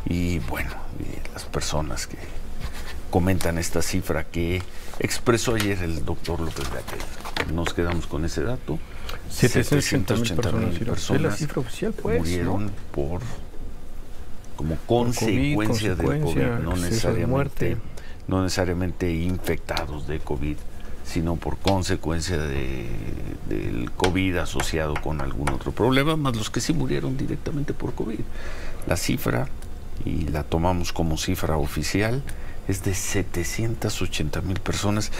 Y bueno, las personas que comentan esta cifra que expresó ayer el doctor López-Gatell. Nos quedamos con ese dato. 780,000 personas. Es la cifra oficial, pues, murieron como consecuencia del COVID, no necesariamente infectados de COVID, sino por consecuencia del COVID asociado con algún otro problema, más los que sí murieron directamente por COVID. La cifra, y la tomamos como cifra oficial, es de 780,000 personas.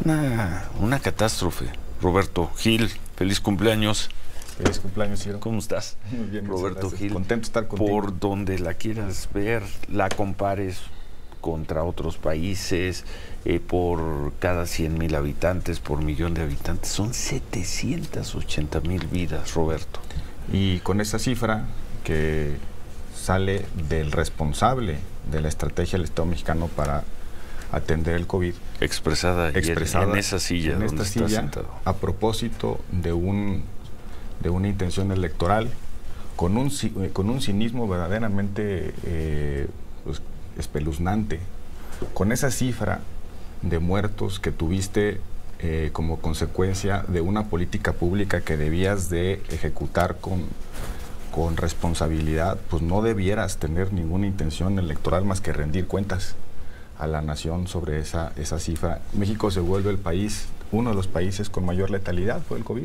Una catástrofe. Roberto Gil, feliz cumpleaños. Feliz cumpleaños, Ciro. ¿Cómo estás? Muy bien, Roberto Gil. Contento de estar contigo. Por donde la quieras ver, la compares contra otros países, por cada 100,000 habitantes, por millón de habitantes, son 780,000 vidas, Roberto. Y con esa cifra que sale del responsable de la estrategia del Estado mexicano para atender el COVID, expresada en esa silla, en esta silla, a propósito de una intención electoral, con un cinismo verdaderamente pues, espeluznante, con esa cifra de muertos que tuviste como consecuencia de una política pública que debías de ejecutar con responsabilidad, pues no debieras tener ninguna intención electoral más que rendir cuentas a la nación sobre esa cifra. México se vuelve uno de los países con mayor letalidad por el COVID,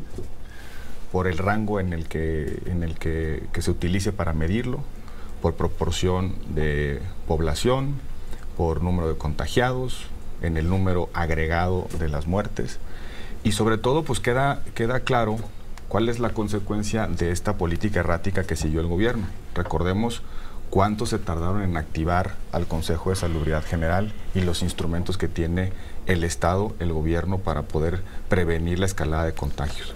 por el rango en el que se utilice para medirlo, por proporción de población, por número de contagiados, en el número agregado de las muertes, y sobre todo pues queda claro cuál es la consecuencia de esta política errática que siguió el gobierno. Recordemos cuánto se tardaron en activar al Consejo de Salubridad General y los instrumentos que tiene el Estado, el gobierno, para poder prevenir la escalada de contagios.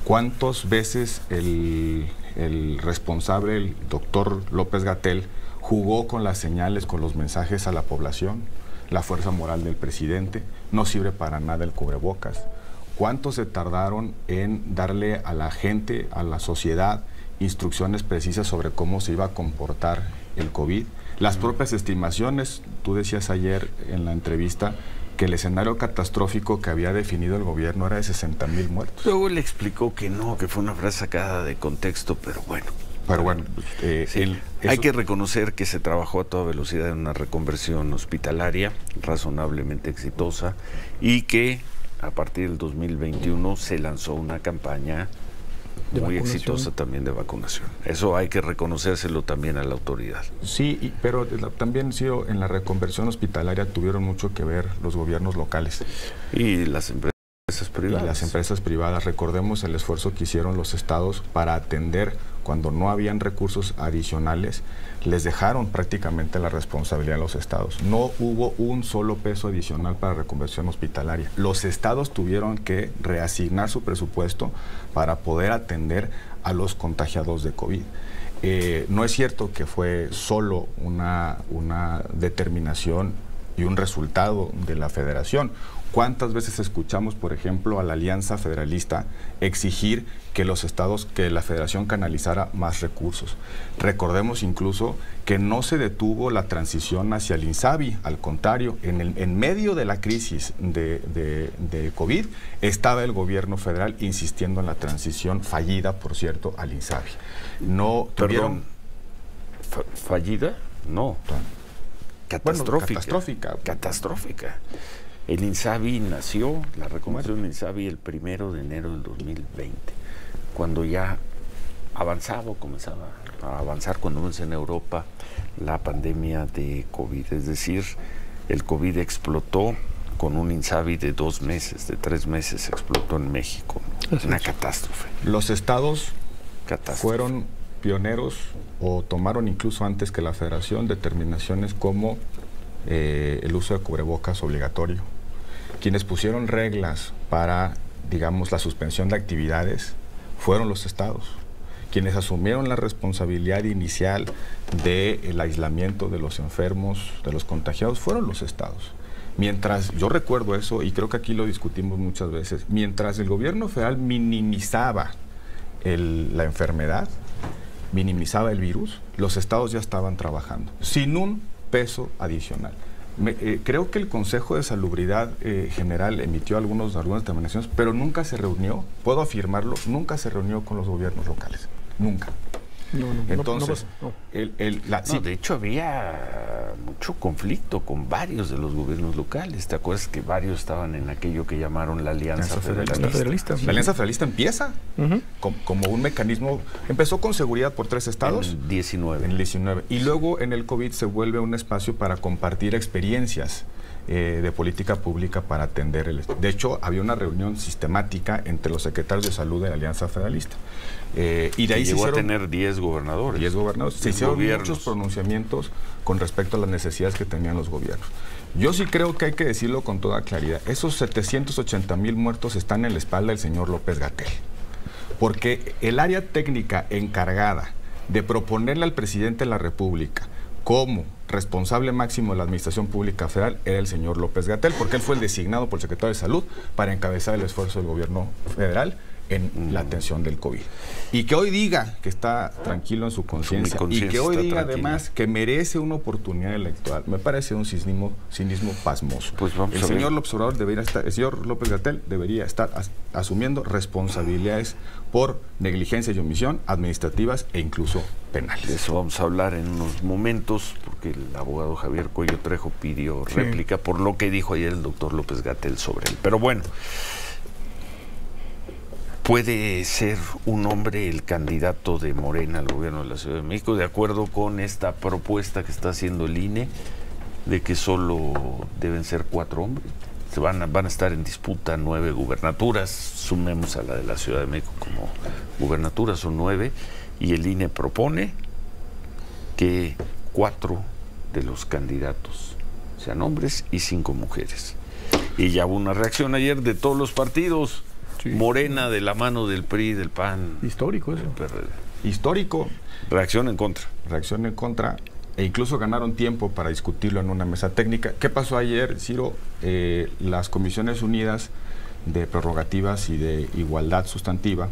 ¿Cuántas veces el responsable, el doctor López-Gatell, jugó con las señales, con los mensajes a la población? La fuerza moral del presidente, no sirve para nada el cubrebocas. ¿Cuánto se tardaron en darle a la gente, a la sociedad, instrucciones precisas sobre cómo se iba a comportar el COVID? Las propias estimaciones, tú decías ayer en la entrevista que el escenario catastrófico que había definido el gobierno era de 60,000 muertos. Luego le explicó que no, que fue una frase sacada de contexto, pero bueno. Sí, hay que reconocer que se trabajó a toda velocidad en una reconversión hospitalaria razonablemente exitosa y que a partir del 2021 se lanzó una campaña muy exitosa también de vacunación. Eso hay que reconocérselo también a la autoridad. Sí, pero también, Ciro, en la reconversión hospitalaria tuvieron mucho que ver los gobiernos locales. Y las empresas privadas. Y las empresas privadas. Recordemos el esfuerzo que hicieron los estados para atender cuando no habían recursos adicionales. Les dejaron prácticamente la responsabilidad a los estados. No hubo un solo peso adicional para reconversión hospitalaria. Los estados tuvieron que reasignar su presupuesto para poder atender a los contagiados de COVID. No es cierto que fue solo una determinación y un resultado de la federación. ¿Cuántas veces escuchamos, por ejemplo, a la Alianza Federalista exigir que los estados, que la federación canalizara más recursos? Recordemos incluso que no se detuvo la transición hacia el INSABI. Al contrario, en medio de la crisis de COVID, estaba el gobierno federal insistiendo en la transición fallida, por cierto, al INSABI. No tuvieron... ¿Fallida? No. Catastrófica. Bueno, catastrófica. El INSABI nació, la reconversión del INSABI, el 1 de enero del 2020, cuando ya comenzaba a avanzar cuando vemos en Europa la pandemia de COVID. Es decir, el COVID explotó con un INSABI de 2 meses, de 3 meses, explotó en México. Una catástrofe. Los estados fueron pioneros o tomaron incluso antes que la federación determinaciones como el uso de cubrebocas obligatorio. Quienes pusieron reglas para, digamos, la suspensión de actividades fueron los estados. Quienes asumieron la responsabilidad inicial del aislamiento de los enfermos, de los contagiados, fueron los estados. Mientras, yo recuerdo eso, y creo que aquí lo discutimos muchas veces, mientras el gobierno federal minimizaba la enfermedad, minimizaba el virus, los estados ya estaban trabajando, sin un peso adicional. Creo que el Consejo de Salubridad General emitió algunas determinaciones, pero nunca se reunió, puedo afirmarlo, nunca se reunió con los gobiernos locales, nunca. Entonces, de hecho había mucho conflicto con varios de los gobiernos locales. ¿Te acuerdas que varios estaban en aquello que llamaron la Alianza Federalista? La Alianza Federalista empieza como un mecanismo, empezó con seguridad por 3 estados. En el 19. En el 19. Y luego en el COVID se vuelve un espacio para compartir experiencias de política pública para atender De hecho, había una reunión sistemática entre los secretarios de salud de la Alianza Federalista. Y de ahí llegó a tener 10 gobernadores. 10 gobernadores. Se hicieron muchos pronunciamientos con respecto a las necesidades que tenían los gobiernos. Yo sí creo que hay que decirlo con toda claridad. Esos 780,000 muertos están en la espalda del señor López-Gatell. Porque el área técnica encargada de proponerle al presidente de la República como responsable máximo de la Administración Pública Federal era el señor López-Gatell, porque él fue el designado por el secretario de Salud para encabezar el esfuerzo del gobierno federal en la atención del COVID. Y que hoy diga que está tranquilo en su conciencia y que hoy diga además que merece una oportunidad electoral, me parece un cinismo pasmoso. Pues el señor López-Gatell debería estar asumiendo responsabilidades por negligencia y omisión administrativas e incluso penales. De eso vamos a hablar en unos momentos, porque el abogado Javier Cuello Trejo pidió réplica por lo que dijo ayer el doctor López-Gatell sobre él. Pero bueno, ¿puede ser un hombre el candidato de Morena al gobierno de la Ciudad de México, de acuerdo con esta propuesta que está haciendo el INE, de que solo deben ser 4 hombres? Van a estar en disputa 9 gubernaturas, sumemos a la de la Ciudad de México como gubernaturas, son 9, y el INE propone que 4 de los candidatos sean hombres y 5 mujeres. Y ya hubo una reacción ayer de todos los partidos. Sí. Morena de la mano del PRI, del PAN. Histórico eso. Histórico. Reacción en contra. Reacción en contra. E incluso ganaron tiempo para discutirlo en una mesa técnica. ¿Qué pasó ayer, Ciro? Las Comisiones Unidas de Prerrogativas y de Igualdad Sustantiva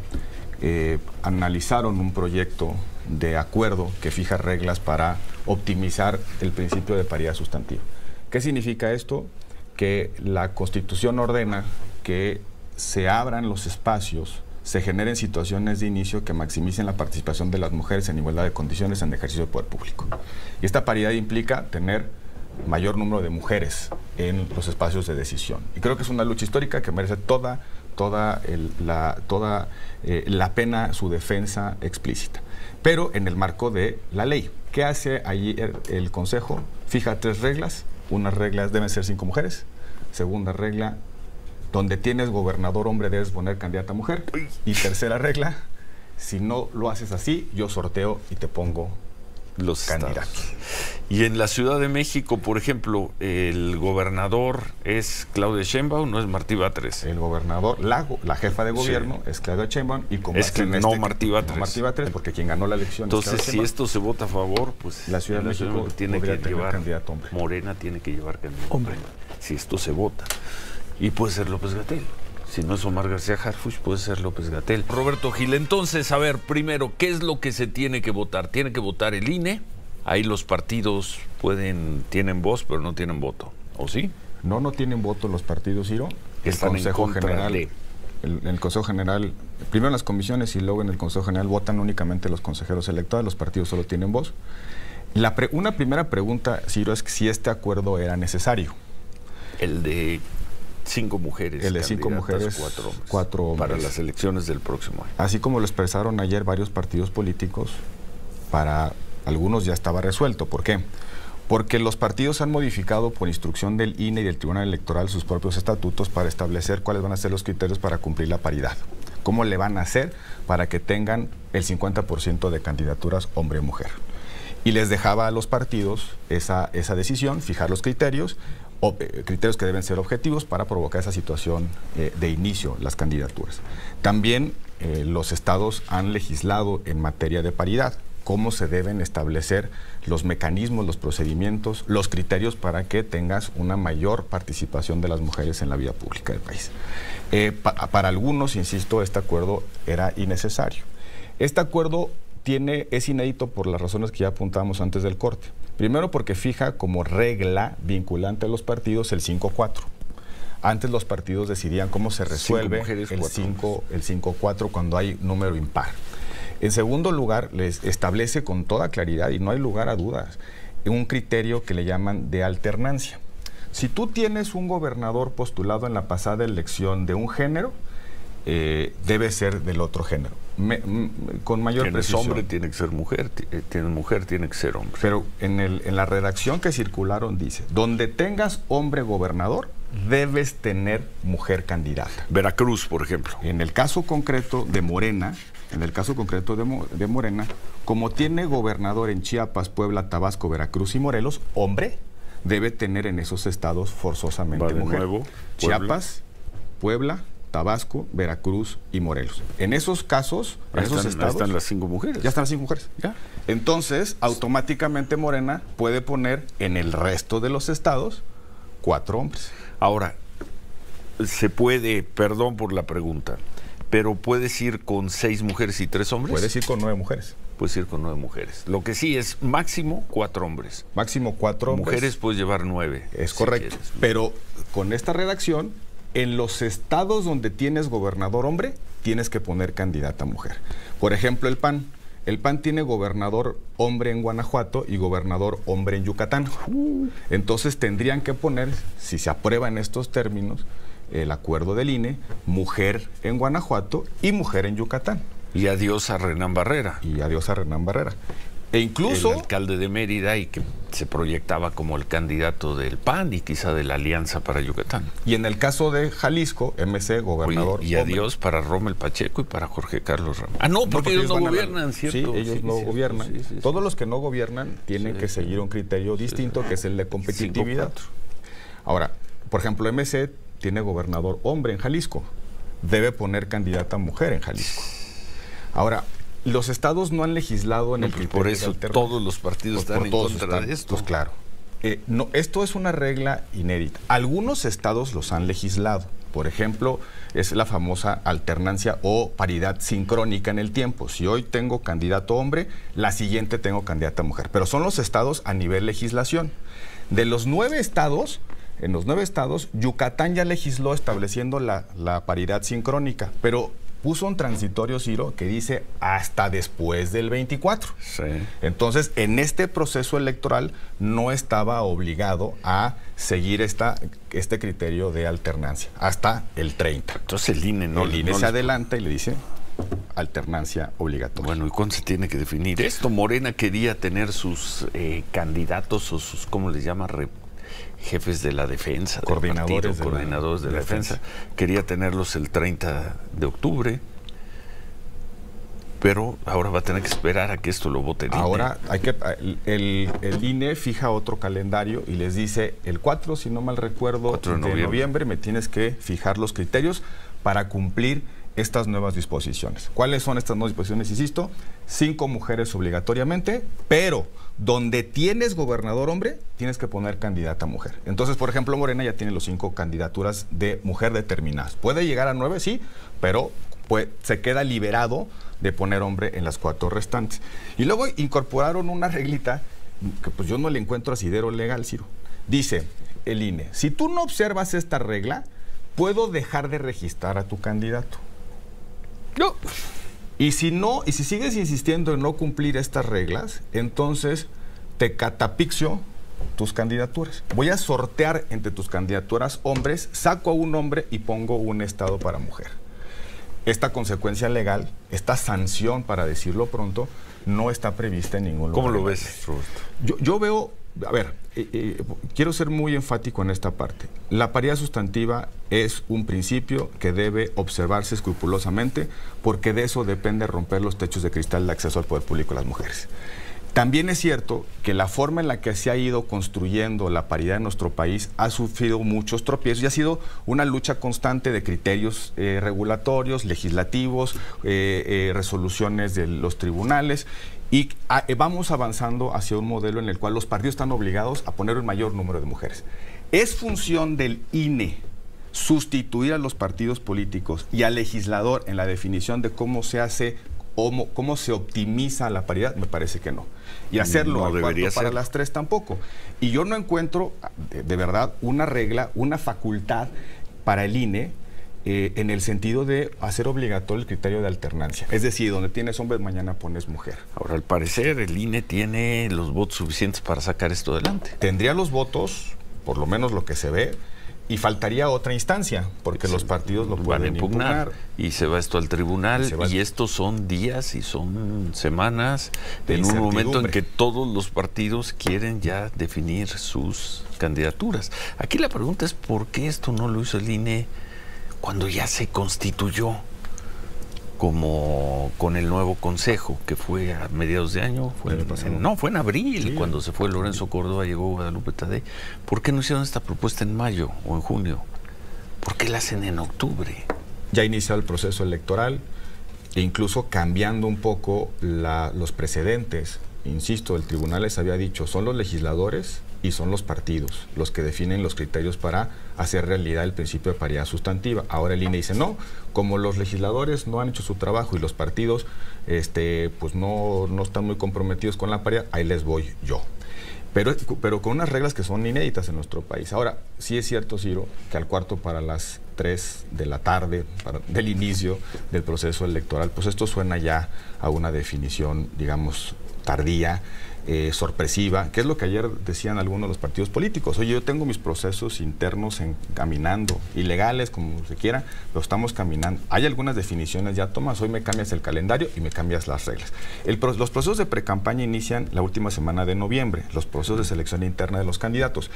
analizaron un proyecto de acuerdo que fija reglas para optimizar el principio de paridad sustantiva. ¿Qué significa esto? Que la Constitución ordena que se abran los espacios, se generen situaciones de inicio que maximicen la participación de las mujeres en igualdad de condiciones en el ejercicio del poder público. Y esta paridad implica tener mayor número de mujeres en los espacios de decisión. Y creo que es una lucha histórica que merece toda la pena, su defensa explícita. Pero en el marco de la ley. ¿Qué hace allí el Consejo? Fija 3 reglas. Unas reglas deben ser 5 mujeres. Segunda regla, donde tienes gobernador hombre debes poner candidata mujer. Y tercera regla, si no lo haces así, yo sorteo y te pongo los candidatos. Estados. Y en la Ciudad de México, por ejemplo, el gobernador es Claudia Sheinbaum, no es Martí Batres. El gobernador, la jefa de gobierno es Claudia Sheinbaum y como es que no Martí Batres. No Martí Batres, porque quien ganó la elección entonces, es si esto se vota a favor, pues la Ciudad de México tiene que llevar candidato hombre. Morena tiene que llevar candidato hombre. Si esto se vota. Y puede ser López-Gatell. Si no es Omar García Harfuch, puede ser López-Gatell. Roberto Gil, entonces, a ver, primero, ¿qué es lo que se tiene que votar? Tiene que votar el INE. Ahí los partidos tienen voz, pero no tienen voto. ¿O sí? No tienen voto los partidos, Ciro. El Consejo General. El Consejo General, primero en las comisiones y luego en el Consejo General votan únicamente los consejeros electorales, los partidos solo tienen voz. Una primera pregunta, Ciro, es si este acuerdo era necesario. El de 5 mujeres. El de 5 mujeres, 4 hombres. Para las elecciones del próximo año. Así como lo expresaron ayer varios partidos políticos, para algunos ya estaba resuelto. ¿Por qué? Porque los partidos han modificado por instrucción del INE y del Tribunal Electoral sus propios estatutos para establecer cuáles van a ser los criterios para cumplir la paridad. ¿Cómo le van a hacer para que tengan el 50% de candidaturas hombre-mujer? Y les dejaba a los partidos esa decisión, fijar los criterios que deben ser objetivos para provocar esa situación de inicio, las candidaturas. También los estados han legislado en materia de paridad, cómo se deben establecer los mecanismos, los procedimientos, los criterios para que tengas una mayor participación de las mujeres en la vida pública del país. Para algunos, insisto, este acuerdo era innecesario. Este acuerdo es inédito por las razones que ya apuntábamos antes del corte. Primero porque fija como regla vinculante a los partidos el 5-4. Antes los partidos decidían cómo se resuelve el 5-4 cuando hay número impar. En segundo lugar, les establece con toda claridad, y no hay lugar a dudas, un criterio que le llaman de alternancia. Si tú tienes un gobernador postulado en la pasada elección de un género, debe ser del otro género. Con mayor precisión. Hombre, tiene que ser mujer, tiene que ser hombre. Pero en la redacción que circularon dice, donde tengas hombre gobernador, debes tener mujer candidata. Veracruz, por ejemplo. En el caso concreto de Morena, como tiene gobernador en Chiapas, Puebla, Tabasco, Veracruz y Morelos, hombre, debe tener en esos estados forzosamente mujer. Nuevo, Chiapas, Puebla, Tabasco, Veracruz y Morelos. En esos casos, en esos estados, están las 5 mujeres. Ya están las 5 mujeres. ¿Ya? Entonces, automáticamente Morena puede poner en el resto de los estados 4 hombres. Ahora, se puede, perdón por la pregunta, pero ¿puedes ir con 6 mujeres y 3 hombres? Puedes ir con 9 mujeres. Puedes ir con 9 mujeres. Lo que sí es máximo 4 hombres. Máximo 4 hombres. Mujeres puedes llevar 9. Es correcto. Si pero con esta redacción, en los estados donde tienes gobernador hombre, tienes que poner candidata mujer. Por ejemplo, el PAN. El PAN tiene gobernador hombre en Guanajuato y gobernador hombre en Yucatán. Entonces tendrían que poner, si se aprueba en estos términos, el acuerdo del INE, mujer en Guanajuato y mujer en Yucatán. Y adiós a Renán Barrera. E incluso el alcalde de Mérida, y que se proyectaba como el candidato del PAN y quizá de la Alianza para Yucatán. Y en el caso de Jalisco, MC, gobernador. Oye, y adiós para Rommel Pacheco y para Jorge Carlos Ramírez. Ah, no, porque ellos no gobiernan, ¿cierto? Sí, ellos no gobiernan. Todos los que no gobiernan tienen que seguir un criterio distinto, que es el de competitividad. Ahora, por ejemplo, MC tiene gobernador hombre en Jalisco. Debe poner candidata mujer en Jalisco. Ahora, los estados no han legislado en el criterio. Por eso todos los partidos están en contra de esto. Pues claro. Esto es una regla inédita. Algunos estados los han legislado. Por ejemplo, es la famosa alternancia o paridad sincrónica en el tiempo. Si hoy tengo candidato hombre, la siguiente tengo candidata mujer. Pero son los estados a nivel legislación. De los 9 estados, en los 9 estados, Yucatán ya legisló estableciendo la paridad sincrónica, pero puso un transitorio, Ciro, que dice hasta después del 24. Sí. Entonces, en este proceso electoral no estaba obligado a seguir este criterio de alternancia hasta el 30. Entonces el INE no. El INE se adelanta y le dice alternancia obligatoria. Bueno, ¿y cuándo se tiene que definir esto? Morena quería tener sus candidatos o sus, ¿cómo les llama? Jefes de la defensa, coordinadores de la defensa. Quería tenerlos el 30 de octubre, pero ahora va a tener que esperar a que esto lo vote el INE. Ahora el INE fija otro calendario y les dice el 4, si no mal recuerdo, de noviembre me tienes que fijar los criterios para cumplir estas nuevas disposiciones. ¿Cuáles son estas nuevas disposiciones? Insisto, 5 mujeres obligatoriamente, pero donde tienes gobernador hombre, tienes que poner candidata mujer. Entonces, por ejemplo, Morena ya tiene los 5 candidaturas de mujer determinadas. Puede llegar a 9, sí, pero se queda liberado de poner hombre en las 4 restantes. Y luego incorporaron una reglita que pues yo no le encuentro asidero legal, Ciro. Dice el INE, si tú no observas esta regla, puedo dejar de registrar a tu candidato. No. Y si sigues insistiendo en no cumplir estas reglas, entonces te catapixio tus candidaturas. Voy a sortear entre tus candidaturas hombres, saco a un hombre y pongo un estado para mujer. Esta consecuencia legal, esta sanción, para decirlo pronto, no está prevista en ningún lugar. ¿Cómo lo ves, Roberto? Yo veo, a ver, quiero ser muy enfático en esta parte. La paridad sustantiva es un principio que debe observarse escrupulosamente, porque de eso depende romper los techos de cristal de acceso al poder público de las mujeres. También es cierto que la forma en la que se ha ido construyendo la paridad en nuestro país ha sufrido muchos tropiezos y ha sido una lucha constante de criterios regulatorios, legislativos, resoluciones de los tribunales, y vamos avanzando hacia un modelo en el cual los partidos están obligados a poner un mayor número de mujeres. Es función del INE sustituir a los partidos políticos y al legislador en la definición de cómo se hace o cómo se optimiza la paridad, me parece que no. Y hacerlo no debería para ser. las 3 tampoco. Y yo no encuentro, de verdad, una regla, una facultad para el INE en el sentido de hacer obligatorio el criterio de alternancia. Es decir, donde tienes hombres, mañana pones mujer. Ahora, al parecer, el INE tiene los votos suficientes para sacar esto adelante. Tendría los votos, por lo menos lo que se ve, y faltaría otra instancia, porque los partidos lo pueden impugnar. Y se va esto al tribunal, y estos son días y son semanas, en un momento en que todos los partidos quieren ya definir sus candidaturas. Aquí la pregunta es, ¿por qué esto no lo hizo el INE cuando ya se constituyó como con el nuevo consejo, que fue a mediados de año? Fue en abril, sí, cuando se fue Lorenzo Córdoba, llegó Guadalupe Tadei. ¿Por qué no hicieron esta propuesta en mayo o en junio? ¿Por qué la hacen en octubre? Ya inició el proceso electoral, e incluso cambiando un poco los precedentes. Insisto, el tribunal les había dicho, son los legisladores y son los partidos los que definen los criterios para hacer realidad el principio de paridad sustantiva. Ahora el INE dice, no, como los legisladores no han hecho su trabajo y los partidos pues no están muy comprometidos con la paridad, ahí les voy yo. Pero con unas reglas que son inéditas en nuestro país. Ahora, sí es cierto, Ciro, que al cuarto para las 3 de la tarde, del inicio del proceso electoral, pues esto suena ya a una definición, digamos, tardía, sorpresiva, que es lo que ayer decían algunos de los partidos políticos. Oye, yo tengo mis procesos internos caminando, ilegales, como se quiera, pero estamos caminando. Hay algunas definiciones ya tomas, hoy me cambias el calendario y me cambias las reglas. Los procesos de precampaña inician la última semana de noviembre, los procesos de selección interna de los candidatos.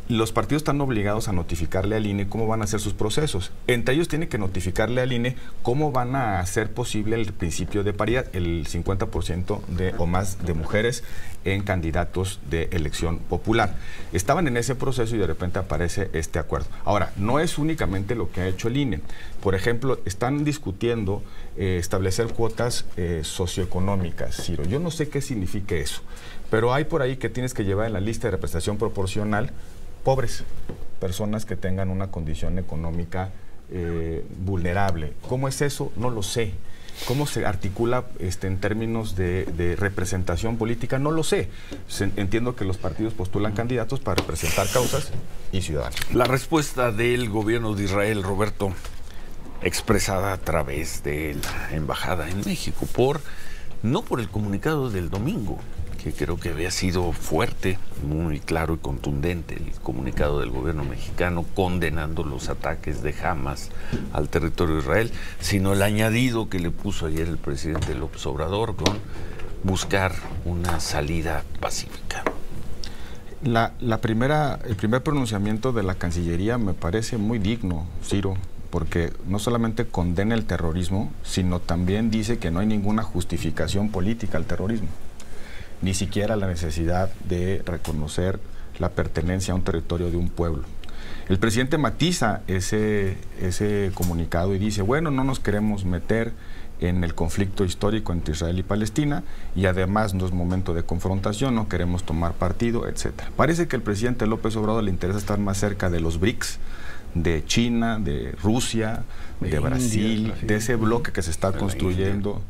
Los partidos están obligados a notificarle al INE cómo van a hacer sus procesos. Entre ellos tienen que notificarle al INE cómo van a hacer posible el principio de paridad, el 50% o más de mujeres en candidatos de elección popular. Estaban en ese proceso y de repente aparece este acuerdo. Ahora, no es únicamente lo que ha hecho el INE. Por ejemplo, están discutiendo establecer cuotas socioeconómicas, Ciro. Yo no sé qué significa eso, pero hay por ahí que tienes que llevar en la lista de representación proporcional pobres, personas que tengan una condición económica vulnerable. ¿Cómo es eso? No lo sé. ¿Cómo se articula en términos de representación política? No lo sé. Entiendo que los partidos postulan candidatos para representar causas y ciudadanos. La respuesta del gobierno de Israel, Roberto, expresada a través de la embajada en México, no por el comunicado del domingo, que creo que había sido fuerte, muy claro y contundente el comunicado del gobierno mexicano condenando los ataques de Hamas al territorio de Israel, sino el añadido que le puso ayer el presidente López Obrador con buscar una salida pacífica. El primer pronunciamiento de la Cancillería me parece muy digno, Ciro, porque no solamente condena el terrorismo, sino también dice que no hay ninguna justificación política al terrorismo, ni siquiera la necesidad de reconocer la pertenencia a un territorio de un pueblo. El presidente matiza ese comunicado y dice, bueno, no nos queremos meter en el conflicto histórico entre Israel y Palestina y además no es momento de confrontación, no queremos tomar partido, etc. Parece que al presidente López Obrador le interesa estar más cerca de los BRICS, de China, de Rusia, de Brasil, de ese bloque que se está construyendo,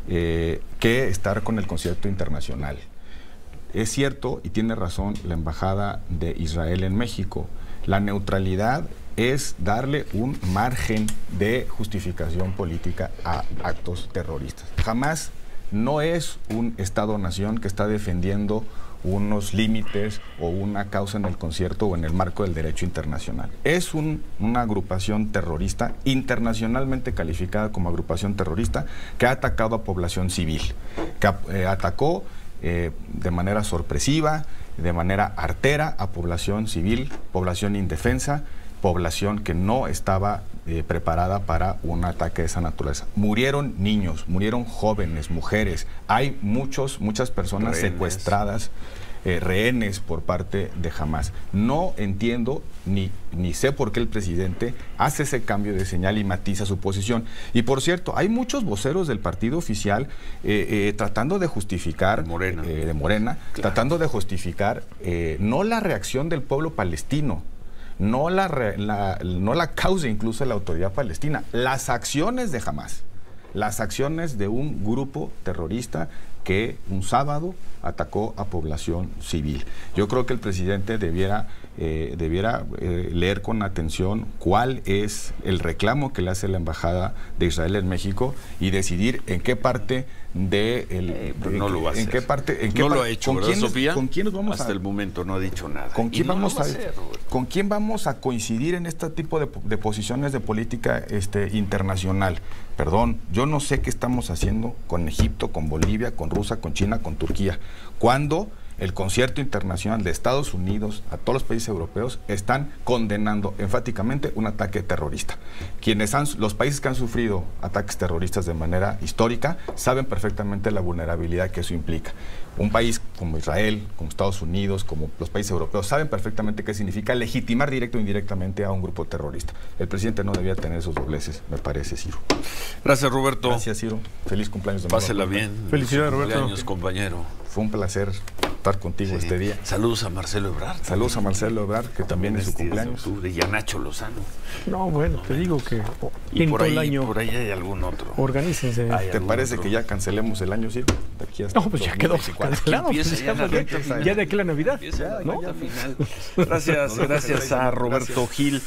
que estar con el concierto internacional. Es cierto, y tiene razón la Embajada de Israel en México, la neutralidad es darle un margen de justificación política a actos terroristas. Jamás no es un Estado-nación que está defendiendo unos límites o una causa en el concierto o en el marco del derecho internacional. Es una agrupación terrorista, internacionalmente calificada como agrupación terrorista, que ha atacado a población civil, que atacó de manera sorpresiva, de manera artera a población civil, población indefensa, población que no estaba preparada para un ataque de esa naturaleza. Murieron niños, murieron jóvenes, mujeres, hay muchas personas secuestradas, rehenes por parte de Hamas. No entiendo ni sé por qué el presidente hace ese cambio de señal y matiza su posición. Y por cierto, hay muchos voceros del partido oficial tratando de justificar, de Morena, claro, tratando de justificar no la reacción del pueblo palestino, no la causa incluso de la autoridad palestina, las acciones de Hamas. las acciones de un grupo terrorista que un sábado atacó a población civil. Yo creo que el presidente debiera leer con atención cuál es el reclamo que le hace la Embajada de Israel en México y decidir en qué parte de no lo va a hacer. En qué parte, no lo ha hecho, ¿verdad, Sofía? ¿Con quiénes vamos hasta el momento no ha dicho nada. ¿Con quién ¿Con quién vamos a coincidir en este tipo de posiciones de política internacional? Perdón, yo no sé qué estamos haciendo con Egipto, con Bolivia, con Rusia, con China, con Turquía. Cuando el concierto internacional de Estados Unidos a todos los países europeos están condenando enfáticamente un ataque terrorista. Los países que han sufrido ataques terroristas de manera histórica saben perfectamente la vulnerabilidad que eso implica. Un país como Israel, como Estados Unidos, como los países europeos saben perfectamente qué significa legitimar directo o indirectamente a un grupo terrorista. El presidente no debía tener esos dobleces, me parece, Ciro. Gracias, Roberto. Gracias, Ciro. Feliz cumpleaños de nuevo. Pásela bien. Felicidades, Roberto. Cumpleaños, compañero. Fue un placer estar contigo este día. Saludos a Marcelo Ebrard. Saludos a Marcelo Ebrard, que también es su cumpleaños. Y a Nacho Lozano. No, bueno, te digo que y por ahí, por ahí hay algún otro. Organícense. ¿Te parece que ya cancelemos el año, Ciro? De aquí hasta no, pues ya quedó cancelado. Ya de aquí la Navidad. ¿No? Gracias a Roberto Gil.